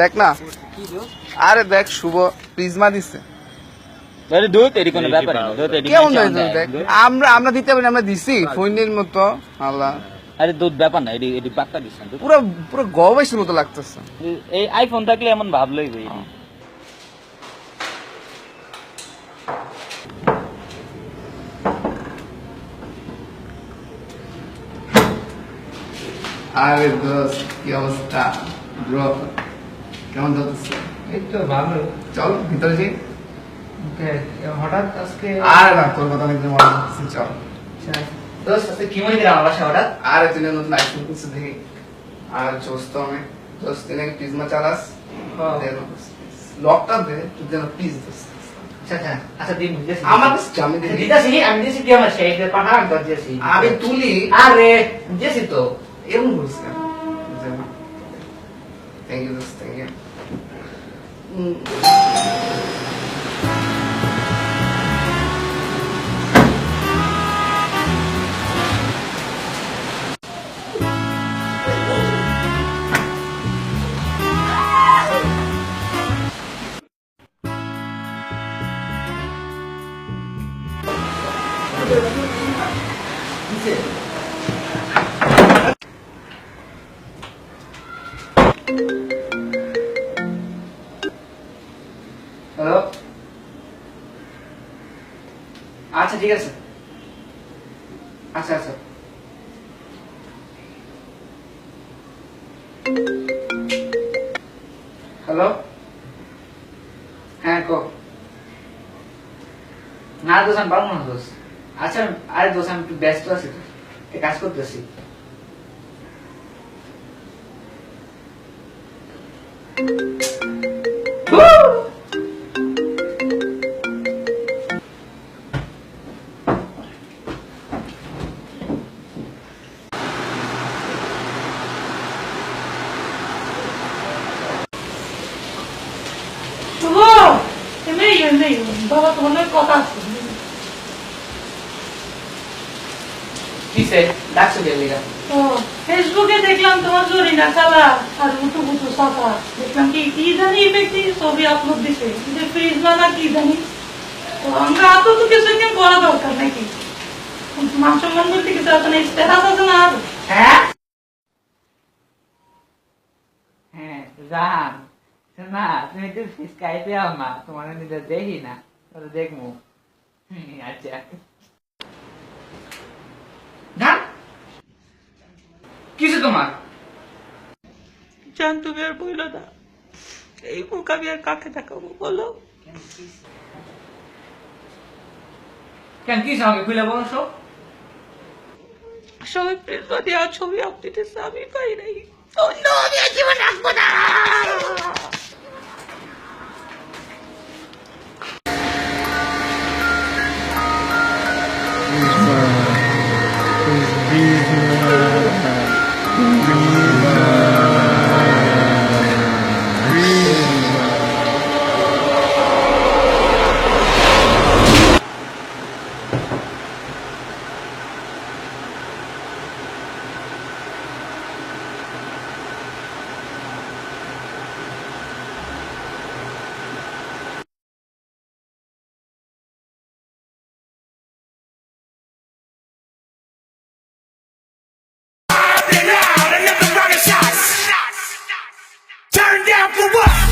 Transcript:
দেখ না, আরে দেখ শুভ প্রিজমা দিছে। কেমন দেখ, আমরা দিতে পারি, আমরা দিছি ফোনের মতো। আল্লাহ, আরে দুধ ব্যাপার না, এটি পাক্কা দিচ্ছেন। পুরো পুরো গবেষের মতো লাগতেছে। এই আইফোন থাকলে এমন ভাবলই ভাই। আরে দোস্ত, কি অবস্থা ব্রো? কেমন যাচ্ছে? এই তো ভালো। চল ভিতরে যাই। হঠাৎ আজকে আরে না, তোর কথা অনেকদিন মনে হচ্ছে, চল। দোস্ত আজকে কি মনে দিলাম আমার বাসায় হঠাৎ? আরে তুই নতুন আইফোন কিনছিস দেখি। আর দোস্ত আমি দোস্ত তুই নাকি প্রিজমা চালাস। লকটা দে, তুই যেন প্লিজ দোস্ত। আচ্ছা আচ্ছা আচ্ছা দিন দিতেছি। আমার কাছে আমি দিতেছি, আমি দিতেছি কি আমার সেই পাঠা আমি দিতেছি। আমি তুলি। আরে দিতেছি তো। এরকম বলছিস কেন? থ্যাংক ইউ দোস্ত, থ্যাংক ইউ। হ্যালো, আচ্ছা ঠিক আছে। আচ্ছা আচ্ছা হ্যালো, হ্যাঁ কো। না দোষ আমি পারবো না দোষ। আচ্ছা আরে দোষ আমি একটু ব্যস্ত আছি, তো একটা কাজ করতেছি। বাবা তোমার কথা আছে। কিসে ডাকছো কে লিগা? ও ফেসবুকে দেখলাম তোমার জরিনা খালা আর উটু উটু সাফা, দেখলাম কি জানি ব্যক্তি ছবি আপলোড দিছে, যে প্রিজমা না কি জানি। তো আমরা এত তো কিছু নিয়ে করা দরকার নাকি? মান সম্মান বলতে কিছু আছে না, স্ট্যাটাস আছে না? আর হ্যাঁ হ্যাঁ জান না, তুমি তো স্কাইপে আও না, তোমার নিজে দেখি না, তোর দেখবো। আচ্ছা জান কিছু তোমার জান তুমি আর বইলো না, এই মুখ আমি আর কাকে দেখাবো বলো? কেন কি সঙ্গে খুলে বলো সব? সবাই প্রিজমা দেওয়া ছবি আপ দিতেছে, আমি পাই নাই। অন্য আমি আর জীবন রাখবো না। Turn down for what?